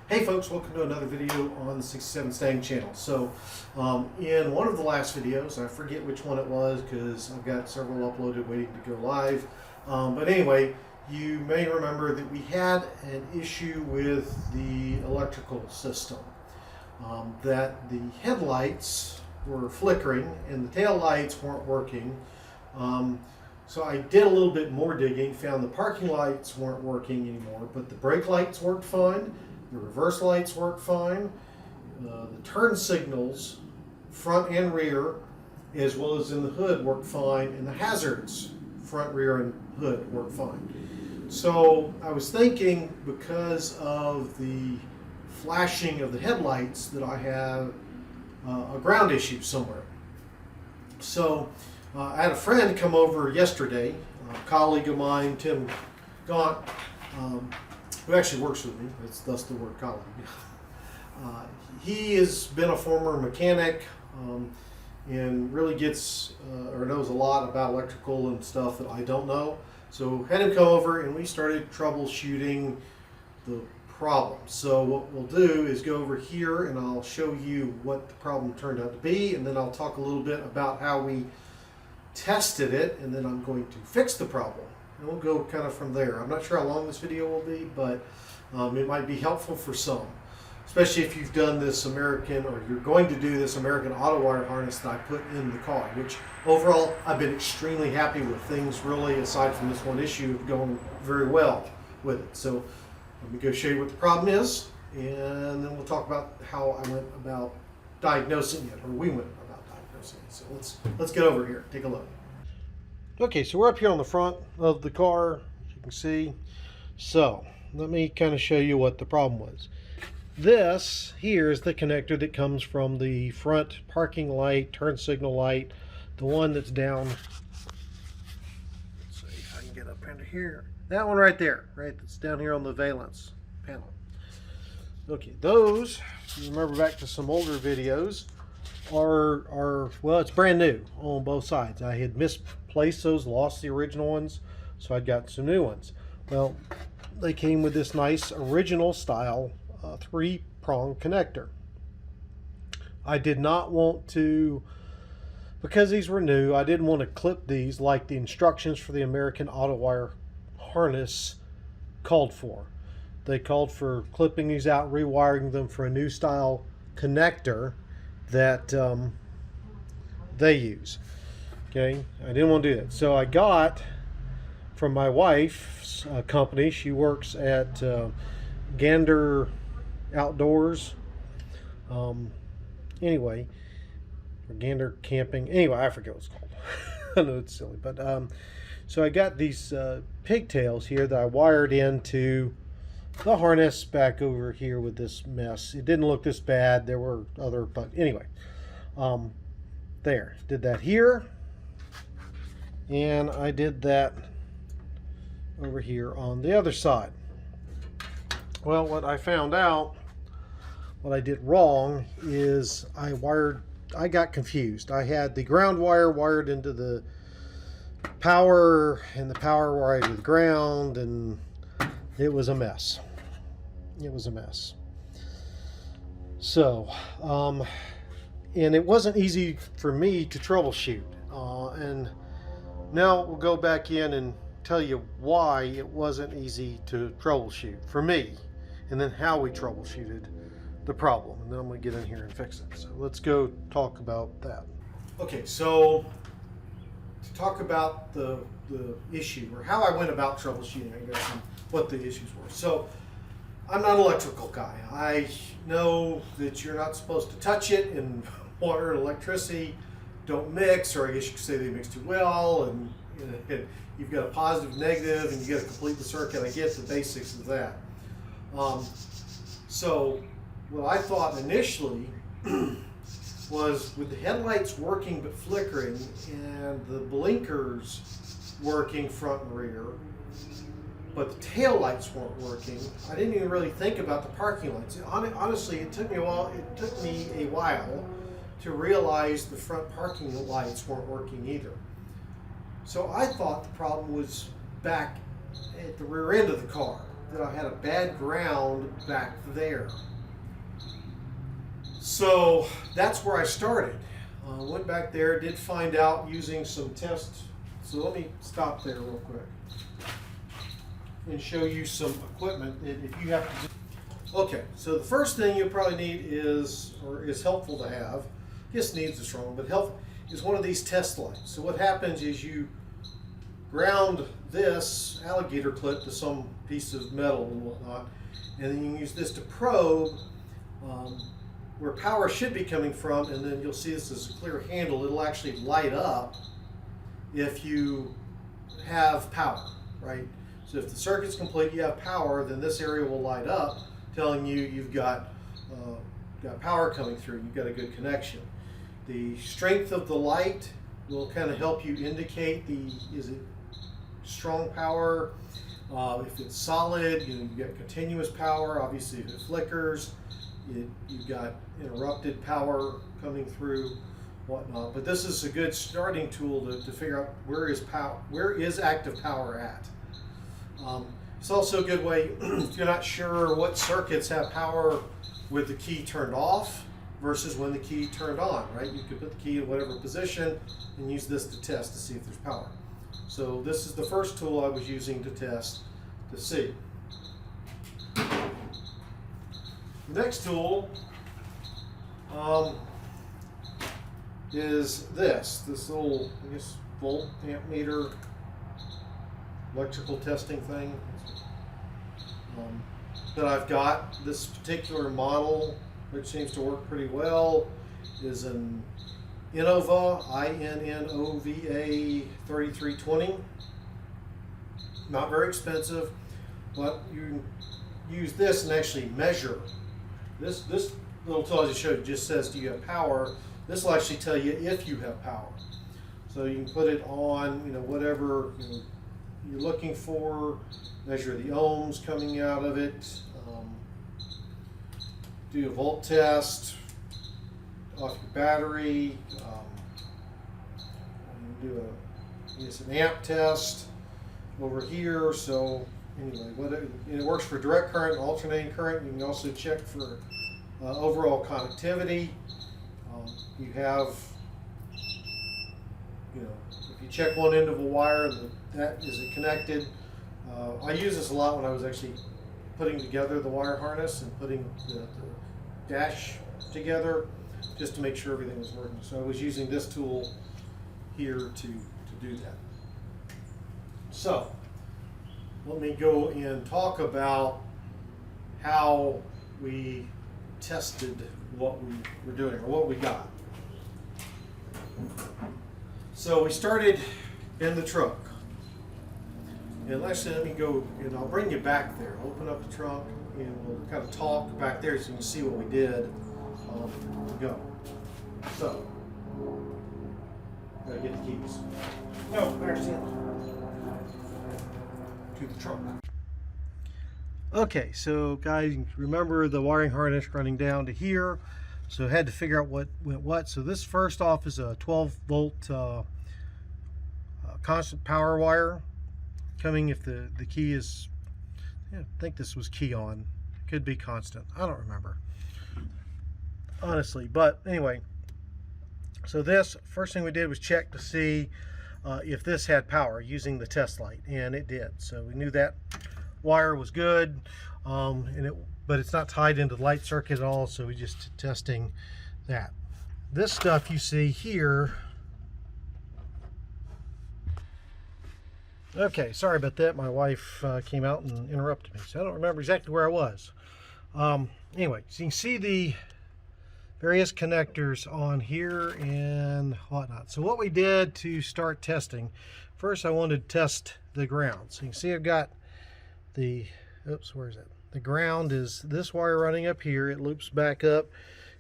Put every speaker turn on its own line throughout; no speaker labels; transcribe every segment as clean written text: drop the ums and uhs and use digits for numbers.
Hey folks, welcome to another video on the 67Stang channel. So in one of the last videos, I forget which one it was because I've got several uploaded waiting to go live. But anyway, you may remember that we had an issue with the electrical system. That the headlights were flickering and the tail lights weren't working. So I did a little bit more digging, found the parking lights weren't working anymore, but the brake lights worked fine. The reverse lights work fine. The turn signals, front and rear, as well as in the hood, work fine. And the hazards, front, rear, and hood, work fine. So I was thinking, because of the flashing of the headlights, that I have a ground issue somewhere. So I had a friend come over yesterday, a colleague of mine, Tim Gaunt, who actually works with me. It's thus the word colleague. He has been a former mechanic and really gets or knows a lot about electrical and stuff that I don't know. So had him come over and we started troubleshooting the problem. So what we'll do is go over here and I'll show you what the problem turned out to be, and then I'll talk a little bit about how we tested it, and then I'm going to fix the problem. And we'll go kind of from there. I'm not sure how long this video will be, but it might be helpful for some, especially if you've done this American, or you're going to do this American auto wire harness that I put in the car, which overall I've been extremely happy with. Things really, aside from this one issue, going very well with it. So let me go show you what the problem is, and then we'll talk about how I went about diagnosing it, or we went about diagnosing it. So let's get over here, take a look. Okay, so we're up here on the front of the car, as you can see. So let me kind of show you what the problem was. This here is the connector that comes from the front parking light, turn signal light, the one that's down. Let's see if I can get up under here. That one right there, right? That's down here on the valence panel. Okay, those, if you remember back to some older videos, are well, it's brand new on both sides. I had misplaced those, lost the original ones, so I'd got some new ones. Well, they came with this nice original style 3-prong connector. I did not want to, because these were new, I didn't want to clip these like the instructions for the American auto wire harness called for. They called for clipping these out, rewiring them for a new style connector that they use. Okay, I didn't want to do that, so I got from my wife's company. She works at Gander Outdoors. Anyway, or Gander Camping. Anyway, I forget what it's called. I know it's silly, but so I got these pigtails here that I wired into the harness back over here with this mess. It didn't look this bad. There were other, but anyway, there, did that here, and I did that over here on the other side. Well, what I found out, what I did wrong, is I got confused. I had the ground wire wired into the power, and the power wired to the ground, and it was a mess. It was a mess. So, and it wasn't easy for me to troubleshoot. And now we'll go back in and tell you why it wasn't easy to troubleshoot for me, and then how we troubleshooted the problem. And then I'm going to get in here and fix it. So let's go talk about that. Okay, so to talk about the issue, or how I went about troubleshooting, I guess, and what the issues were. So I'm not an electrical guy. I know that you're not supposed to touch it, and water and electricity don't mix, or I guess you could say they mix too well, and you've got a positive, negative, and you got to complete the circuit. I get the basics of that. So what I thought initially was, with the headlights working but flickering, and the blinkers working front and rear, but the tail lights weren't working, I didn't even really think about the parking lights. Honestly, it took me a while to realize the front parking lights weren't working either. So I thought the problem was back at the rear end of the car. that I had a bad ground back there. So that's where I started. Went back there, did find out using some tests. So let me stop there real quick and show you some equipment that if you have to do. Okay, so the first thing you'll probably need is, or is helpful to have, I guess needs is strong, but helpful, is one of these test lights. So what happens is you ground this alligator clip to some piece of metal and whatnot, and then you use this to probe where power should be coming from, and then you'll see this is a clear handle. It'll actually light up if you have power, right? So if the circuit's complete, you have power, then this area will light up, telling you you've got power coming through, you've got a good connection. The strength of the light will kind of help you indicate is it strong power? If it's solid, you've got continuous power. Obviously, if it flickers, you've got interrupted power coming through, whatnot. But this is a good starting tool to figure out where is active power at. It's also a good way if you're not sure what circuits have power with the key turned off versus when the key turned on, right? You could put the key in whatever position and use this to test to see if there's power. So this is the first tool I was using to test to see. The next tool is this little, I guess, volt amp meter electrical testing thing that I've got. This particular model, which seems to work pretty well, is an Innova, INNOVA 3320. Not very expensive, but you use this and actually measure. This little tool I just showed you just says, do you have power? This will actually tell you if you have power. So you can put it on, whatever you're looking for, measure the ohms coming out of it, do a volt test off your battery, do an amp test over here. So anyway, it works for direct current and alternating current. You can also check for overall connectivity. You have, if you check one end of a wire, is it connected? I use this a lot when I was actually putting together the wire harness and putting the dash together, just to make sure everything was working. So I was using this tool here to do that. So let me go and talk about how we tested what we were doing, or what we got. So we started in the truck. And actually, let me go, and I'll bring you back there. Open up the trunk, and we'll kind of talk back there so you can see what we did. Go. So, gotta get the keys. No, there's it. To the trunk. Okay, so guys, remember the wiring harness running down to here. So I had to figure out what went what. So this first off is a 12 volt constant power wire coming if the key is, I think this was key on. Could be constant. I don't remember, honestly. But anyway, so this, first thing we did was check to see if this had power using the test light, and it did. So we knew that wire was good, but it's not tied into the light circuit at all, so we just testing that. This stuff you see here, okay, sorry about that. My wife came out and interrupted me, so I don't remember exactly where I was. Anyway, so you can see the various connectors on here and whatnot. So what we did to start testing, first I wanted to test the ground. So you can see I've got the, oops, where is it? The ground is this wire running up here. It loops back up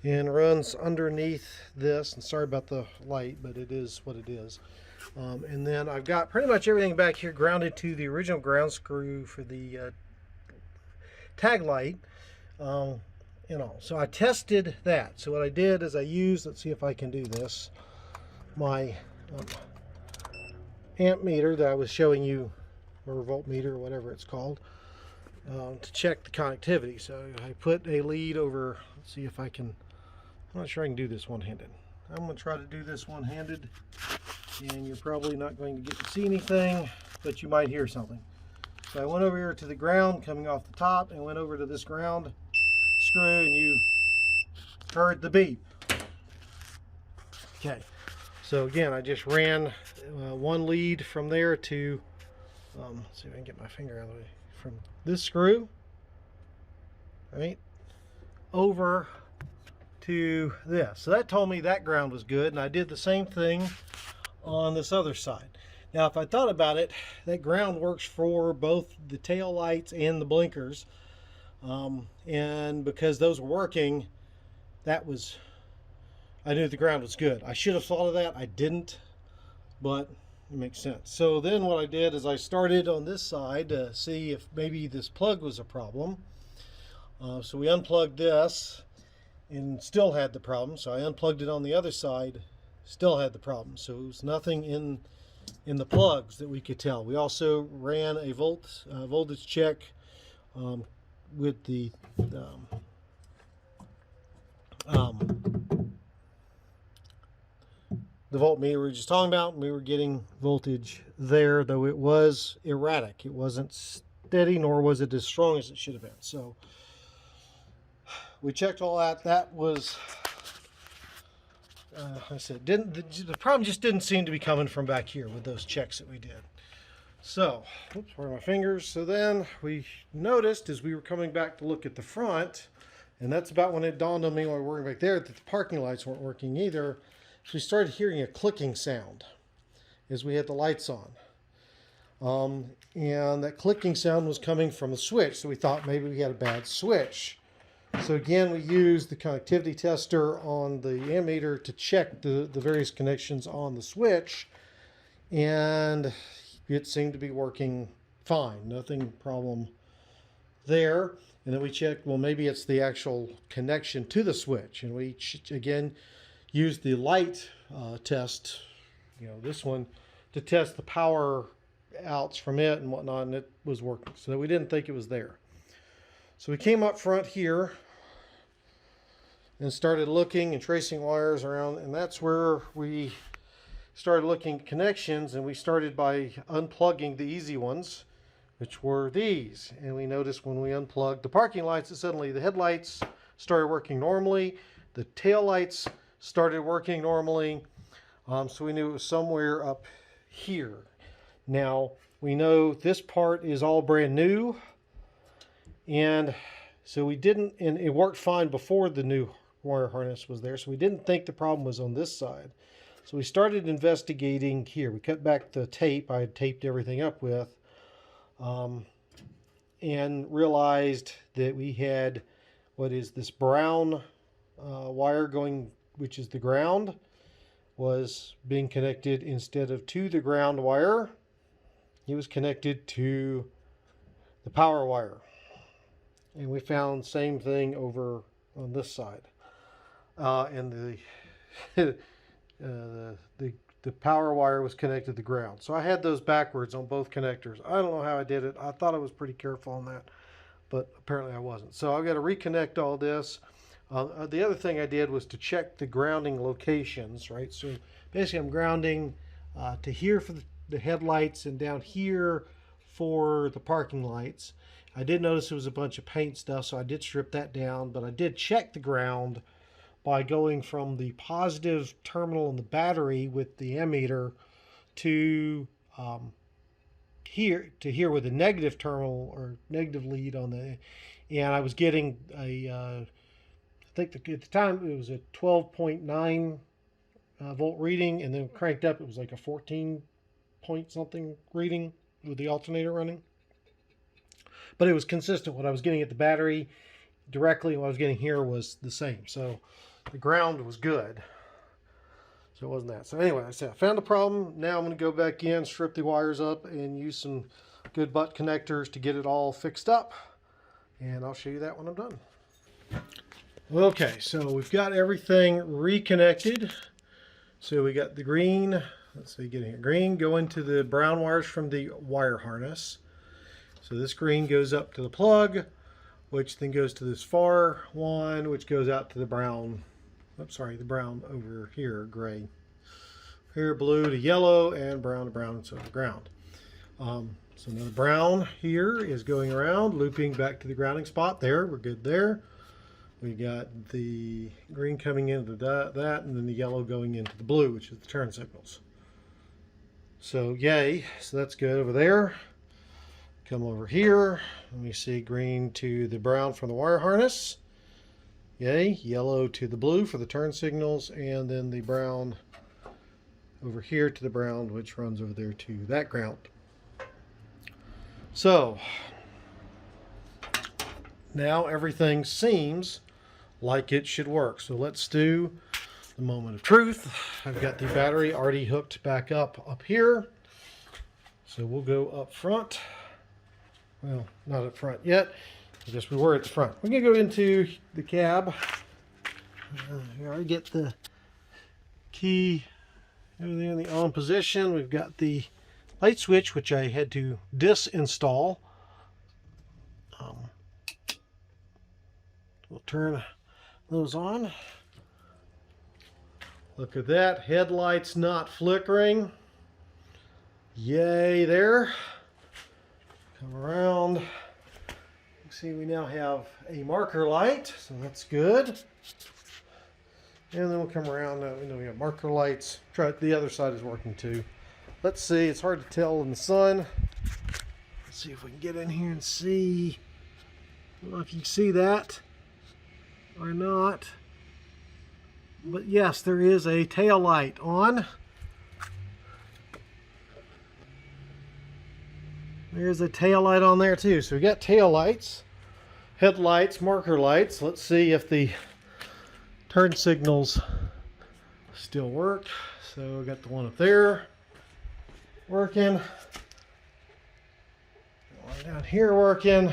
and runs underneath this. And sorry about the light, but it is what it is. And then I've got pretty much everything back here grounded to the original ground screw for the tag light. So I tested that. So what I did is I used, let's see if I can do this, my amp meter that I was showing you, or voltmeter, or whatever it's called. to check the connectivity. So I put a lead over. Let's see if I can. I'm not sure I can do this one-handed. I'm going to try to do this one-handed, and you're probably not going to get to see anything, but you might hear something. So I went over here to the ground coming off the top and went over to this ground screw, and you heard the beep. Okay, so again, I just ran one lead from there to, let's see if I can get my finger out of the way, from this screw, right, over to this. So that told me that ground was good, and I did the same thing on this other side. Now, if I thought about it, that ground works for both the tail lights and the blinkers, and because those were working, I knew the ground was good. I should have thought of that. I didn't, but it makes sense. So then what I did is I started on this side to see if maybe this plug was a problem. So we unplugged this and still had the problem. So I unplugged it on the other side, still had the problem. So it was nothing in the plugs that we could tell. We also ran a voltage check with the voltmeter we were just talking about, and we were getting voltage there, though it was erratic. It wasn't steady, nor was it as strong as it should have been. So we checked all that. That was, I said, the problem just didn't seem to be coming from back here with those checks that we did. So, oops, where are my fingers? So then we noticed as we were coming back to look at the front, and that's about when it dawned on me while we were working back there that the parking lights weren't working either. So we started hearing a clicking sound as we had the lights on. And that clicking sound was coming from the switch. So we thought maybe we had a bad switch. So again, we used the connectivity tester on the ammeter to check the various connections on the switch. And it seemed to be working fine. Nothing problem there. And then we checked, well, maybe it's the actual connection to the switch. And we, again, used the light test, this one, to test the power outs from it and whatnot, and it was working. So we didn't think it was there. So we came up front here and started looking and tracing wires around, and that's where we started looking at connections, and we started by unplugging the easy ones, which were these. And we noticed when we unplugged the parking lights that suddenly the headlights started working normally, the tail lights started working normally, so we knew it was somewhere up here. Now we know this part is all brand new, and so we didn't, and it worked fine before the new wire harness was there, so we didn't think the problem was on this side. So we started investigating here. We cut back the tape I had taped everything up with, and realized that we had what is this brown wire going, which is the ground, was being connected instead of to the ground wire. It was connected to the power wire. And we found same thing over on this side. And the power wire was connected to the ground. So I had those backwards on both connectors. I don't know how I did it. I thought I was pretty careful on that, but apparently I wasn't. So I've got to reconnect all this. The other thing I did was to check the grounding locations, right? So basically I'm grounding to here for the headlights and down here for the parking lights. I did notice there was a bunch of paint stuff, so I did strip that down, but I did check the ground by going from the positive terminal in the battery with the ammeter to here with the negative terminal or negative lead on the, and I was getting a I think at the time it was a 12.9 volt reading, and then cranked up it was like a 14 point something reading with the alternator running. But it was consistent. What I was getting at the battery directly, what I was getting here was the same. So the ground was good. So it wasn't that. So anyway, I said I found a problem. Now I'm going to go back in, strip the wires up, and use some good butt connectors to get it all fixed up. And I'll show you that when I'm done. Okay, so we've got everything reconnected. So we got the green, let's see, get in here. Green going to the brown wires from the wire harness. So this green goes up to the plug, which then goes to this far one, which goes out to the brown. I'm sorry, the brown over here, gray. Here, blue to yellow, and brown to brown, and so the ground. So now the brown here is going around, looping back to the grounding spot. There, we're good there. We got the green coming into that, and then the yellow going into the blue, which is the turn signals. So yay, so that's good over there. Come over here, and we see green to the brown from the wire harness. Yay, yellow to the blue for the turn signals, and then the brown over here to the brown, which runs over there to that ground. So now everything seems like it should work. So let's do the moment of truth. I've got the battery already hooked back up here. So we'll go up front. Well, not up front yet. I guess we were at the front. We're going to go into the cab. Here I get the key over there in the on position. We've got the light switch, which I had to disinstall. We'll turn those on. Look at that. Headlights not flickering. Yay there. Come around. You see we now have a marker light, so that's good. And then we'll come around. We know we have marker lights. Try the other side is working too. Let's see. It's hard to tell in the sun. Let's see if we can get in here and see. I don't know if you can see that or not. But yes, there is a tail light on. There's a tail light on there too. So we got tail lights, headlights, marker lights. Let's see if the turn signals still work. So we got the one up there working. One down here working.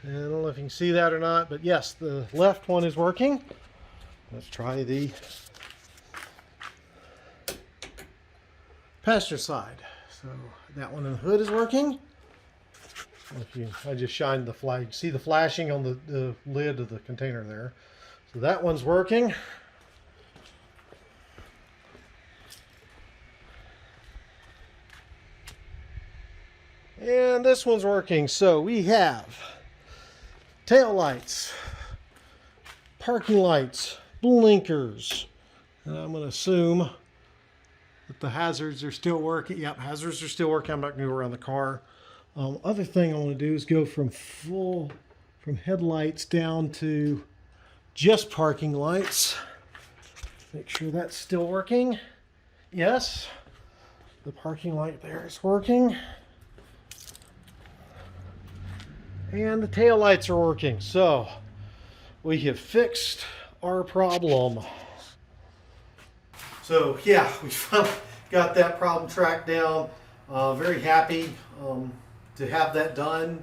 And I don't know if you can see that or not, but yes, the left one is working. Let's try the passenger side. So that one in the hood is working. I just shined the flag. See the flashing on the lid of the container there. So that one's working. And this one's working. So we have tail lights, parking lights, blinkers. And I'm going to assume that the hazards are still working. Yep, hazards are still working. I'm not going to go around the car. Other thing I want to do is go from headlights down to just parking lights. Make sure that's still working. Yes, the parking light there is working. And the tail lights are working. So we have fixed our problem. So yeah, we finally got that problem tracked down. Very happy to have that done.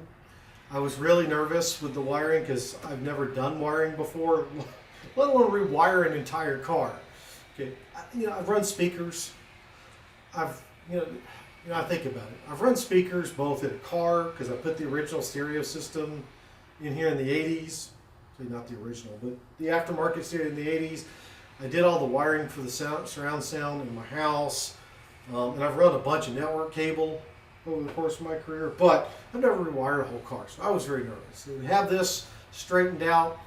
I was really nervous with the wiring because I've never done wiring before, let alone rewire an entire car. Okay, I've run speakers. I think about it. I've run speakers both in a car because I put the original stereo system in here in the 80s. Not the original, but the aftermarket stereo in the 80s. I did all the wiring for the surround sound in my house. And I've run a bunch of network cable over the course of my career, but I've never rewired a whole car, so I was very nervous. So to have this straightened out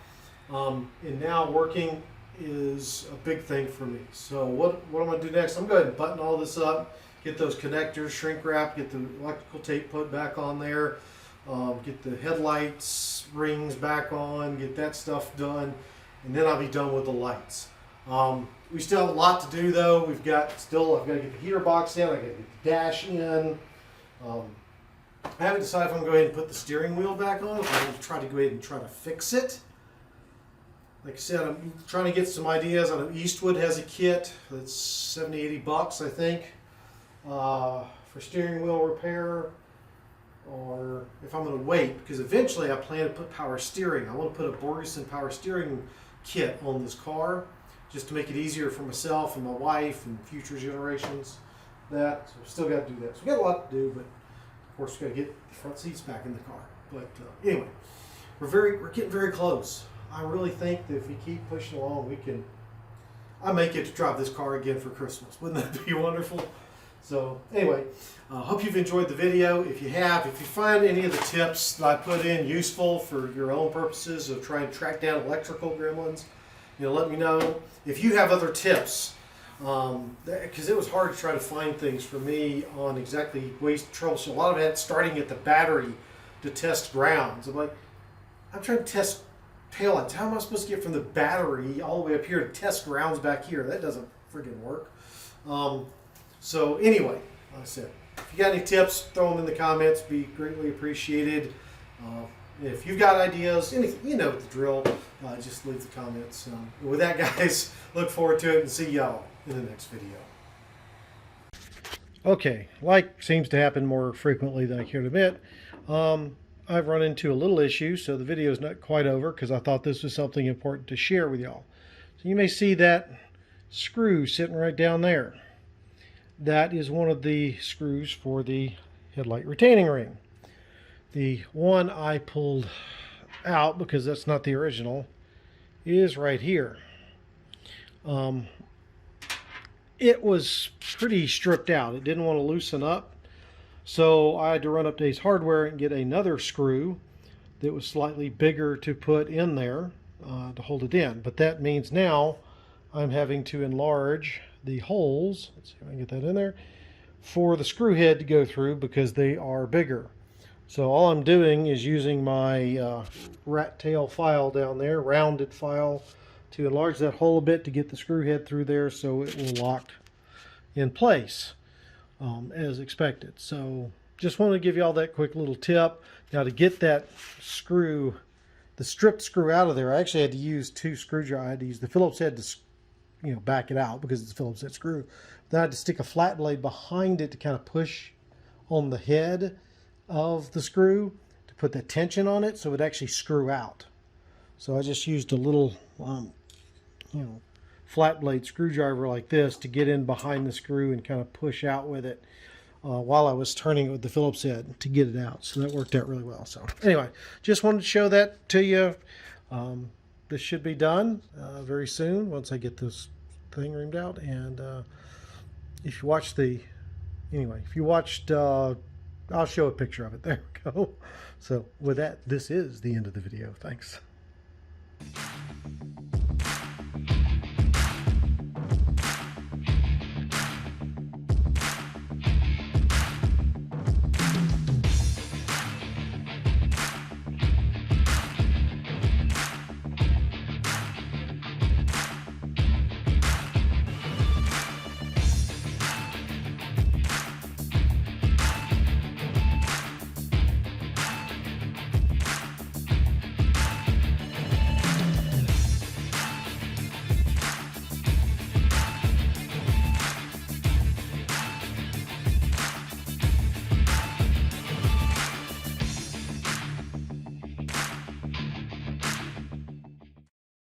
and now working is a big thing for me. So what I'm going to do next, I'm going to button all this up, get those connectors, shrink wrap, get the electrical tape put back on there, get the headlights rings back on, get that stuff done, and then I'll be done with the lights. We still have a lot to do though. I've got to get the heater box in, I've got to get the dash in. I haven't decided if I'm going to go ahead and put the steering wheel back on. I'm going to try to go ahead and try to fix it. Like I said, I'm trying to get some ideas. I know Eastwood has a kit that's $70-80, I think, for steering wheel repair. Or if I'm going to wait, because eventually I plan to put power steering. I want to put a Borgeson power steering kit on this car just to make it easier for myself and my wife and future generations. that. So we still got to do that. So we got a lot to do, but of course we got to get the front seats back in the car. But anyway, we're getting very close. I really think that if we keep pushing along, I may get to drive this car again for Christmas. Wouldn't that be wonderful? So anyway, hope you've enjoyed the video. If you have, if you find any of the tips that I put in useful for your own purposes of trying to track down electrical gremlins, let me know. If you have other tips, because it was hard to try to find things for me on exactly ways to troubleshoot. A lot of it starting at the battery to test grounds. I'm trying to test taillights. How am I supposed to get from the battery all the way up here to test grounds back here? That doesn't friggin' work. So anyway, like I said, if you got any tips, throw them in the comments. Be greatly appreciated. If you've got ideas, anything, you know the drill. Just leave the comments. With that, guys, look forward to it and see y'all in the next video. Okay, like seems to happen more frequently than I care to admit. I've run into a little issue, so the video is not quite over because I thought this was something important to share with y'all. So you may see that screw sitting right down there. That is one of the screws for the headlight retaining ring. The one I pulled out, because that's not the original, is right here. It was pretty stripped out. It didn't want to loosen up. So I had to run up to Ace Hardware and get another screw that was slightly bigger to put in there to hold it in. But that means now I'm having to enlarge the holes, let's see if I can get that in there, for the screw head to go through because they are bigger. So all I'm doing is using my rat tail file down there, rounded file, to enlarge that hole a bit to get the screw head through there so it will lock in place as expected. So just wanted to give you all that quick little tip. Now to get that screw, the stripped screw out of there, I actually had to use two screwdrivers. I had to use the Phillips head to back it out because it's a Phillips head screw. Then I had to stick a flat blade behind it to kind of push on the head of the screw to put the tension on it so it would actually screw out. So I just used a little flat blade screwdriver like this to get in behind the screw and kind of push out with it while I was turning it with the Phillips head to get it out. So that worked out really well. So anyway, just wanted to show that to you. This should be done very soon once I get this thing reamed out. And if you watched I'll show a picture of it. There we go. So with that, this is the end of the video. Thanks.